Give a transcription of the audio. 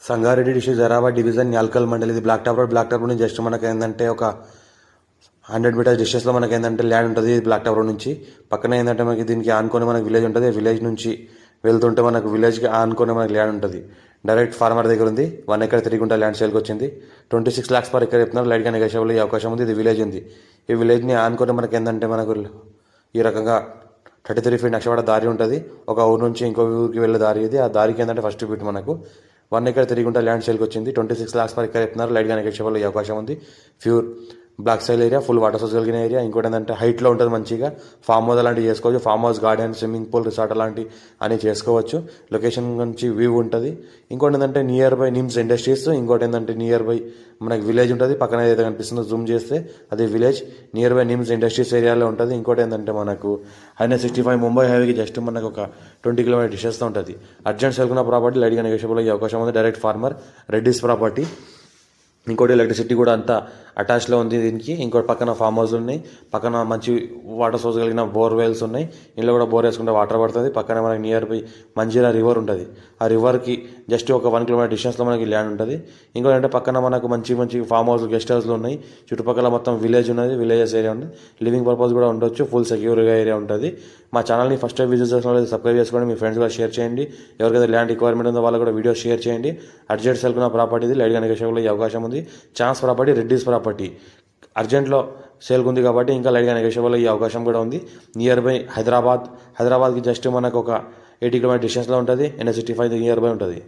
Sangareddy district Zaheerabad division Nyalkal మండలి. ఇది black top road నుంచి జస్ట్ మనకి ఏంటంటే ఒక 100 మీటర్స్ డిస్టెన్స్లో మనకి ఏంటంటే ల్యాండ్ ఉంటుంది. బ్లాక్ టాప్ రోడ్ నుంచి పక్కన ఏంటంటే మనకి దీనికి ఆనుకొని మనకి విలేజ్ ఉంటుంది. విలేజ్ నుంచి వెళ్తుంటే మనకు విలేజ్కి ఆనుకొని మనకి ల్యాండ్ ఉంటుంది. డైరెక్ట్ ఫార్మర్ దగ్గర ఉంది. 1 ఎకర్ 3 గుంట ల్యాండ్ సేల్కి వచ్చింది. 26 lakhs per acre చెప్తున్నారు. లైట్గా నెగోషియబుల్ అయ్యే అవకాశం ఉంది. ఇది విలేజ్ ఉంది. ఈ విలేజ్ని ఆనుకొని మనకి ఏంటంటే మనకు ఈ రకంగా 33 feet నక్షవాడ దారి ఉంటుంది. ఒక ఊరు నుంచి ఇంకో ఊరికి వెళ్ళే దారి ఇది. ఆ దారికి ఏంటంటే ఫస్ట్ బిట్ మనకు 1 ఎకర్ 3 గుంట ల్యాండ్ సేల్కి వచ్చింది. 26 lakhs per acre చెప్తున్నారు. లైట్గా నెగోషియబుల్ అయ్యే అవకాశం ఉంది. Pure black soil area, full water source కలిగిన ఏరియా. ఇంకోటి ఏంటంటే హైట్లో ఉంటుంది. మంచిగా ఫామ్ హౌస్ అలాంటివి చేసుకోవచ్చు. Farm house, garden, swimming pool, resort అలాంటివి అని చేసుకోవచ్చు. లొకేషన్ నుంచి వ్యూ ఉంటుంది. ఇంకోటి ఏంటంటే నియర్ బై నిమ్స్ ఇండస్ట్రీస్. ఇంకోటి ఏంటంటే నియర్ బై మనకి విలేజ్ ఉంటుంది. పక్కన ఏదైతే కనిపిస్తుందో జూమ్ చేస్తే అది village. Near by NIMS industries ఏరియాలో ఉంటుంది. ఇంకోటి ఏంటంటే మనకు I-65 ముంబై హైవేకి జస్ట్ మనకు ఒక 20 kilometer డిస్టెన్స్లో ఉంటుంది. అర్జెంట్ సెల్కున్న ప్రాపర్టీ లైట్గా నెగోషియబుల్ అయ్యే అవకాశం ఉంది. Direct farmer, Reddy's property. ఇంకోటి ఎలక్ట్రిసిటీ కూడా అంతా అటాచ్లో ఉంది దీనికి. ఇంకోటి పక్కన ఫామ్ హౌస్ ఉన్నాయి. పక్కన మంచి వాటర్ సోర్స్ కలిగిన బోర్వెల్స్ ఉన్నాయి. ఇంట్లో కూడా బోర్ వేసుకుంటే వాటర్ పడుతుంది. పక్కన మనకి నియర్ బై మంజీరా రివర్ ఉంటుంది. ఆ రివర్కి జస్ట్ ఒక 1 kilometer డిస్టెన్స్లో మనకి ల్యాండ్ ఉంటుంది. ఇంకోటి అంటే పక్కన మనకు మంచి మంచి ఫామ్ హౌస్, గెస్ట్ హౌస్లు ఉన్నాయి. చుట్టుపక్కల మొత్తం విలేజ్ ఉన్నది. విలేజెస్ ఏరియా ఉంది. లివింగ్ పర్పస్ కూడా ఉండొచ్చు. ఫుల్ సెక్యూర్గా ఏరియా ఉంటుంది. మా ఛానల్ని ఫస్ట్ టైం విజిట్ చేసిన వాళ్ళు సబ్స్క్రైబ్ చేసుకోండి. మీ ఫ్రెండ్స్ కూడా షేర్ చేయండి. ఎవరికైతే ల్యాండ్ రిక్వైర్మెంట్ ఉందో వాళ్ళు కూడా వీడియో షేర్ చేయండి. అర్జెంట్ సెల్కున్న ప్రాపర్టీ ఇది. లైట్గా నెగోషియబుల్ అయ్యే అవకాశం ఉంది. ఛాన్స్ ప్రాపర్టీ, రెడ్డిస్ ప్రాపర్టీ అర్జెంట్లో సేల్కి ఉంది కాబట్టి ఇంకా లైట్గా నెగోషియబుల్ అయ్యే అవకాశం కూడా ఉంది. నియర్ బై హైదరాబాద్కి జస్ట్ మనకు ఒక 80 kilometer డిస్టెన్స్లో ఉంటుంది. I-65 నియర్ బై ఉంటుంది.